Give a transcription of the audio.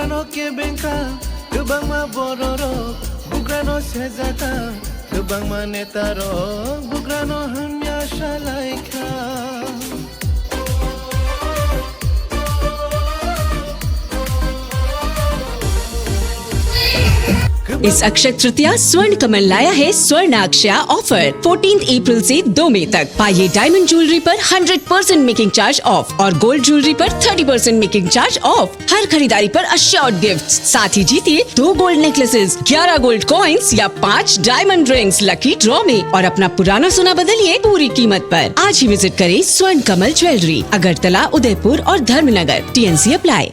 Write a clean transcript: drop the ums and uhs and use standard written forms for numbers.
Bugrano ke bengka, kebang ma bororo, bugrano sejata, kebang ma netaro, bugrano hamya shalaika. इस अक्षय तृतीया स्वर्ण कमल लाया है स्वर्ण अक्षया ऑफर 14 अप्रैल से 2 मई तक। पाइए डायमंड ज्वेलरी पर 100% मेकिंग चार्ज ऑफ और गोल्ड ज्वेलरी पर 30% मेकिंग चार्ज ऑफ। हर खरीदारी पर अश्योर्ड गिफ्ट्स, साथ ही जीतिए 2 गोल्ड नेकलेसेस, 11 गोल्ड कॉइन्स या 5 डायमंड रिंग्स लकी ड्रॉ में और अपना पुराना सोना बदलिए पूरी कीमत पर। आज ही विजिट करें स्वर्ण कमल ज्वेलरी, अगरतला, उदयपुर और धर्मनगर। TNC apply.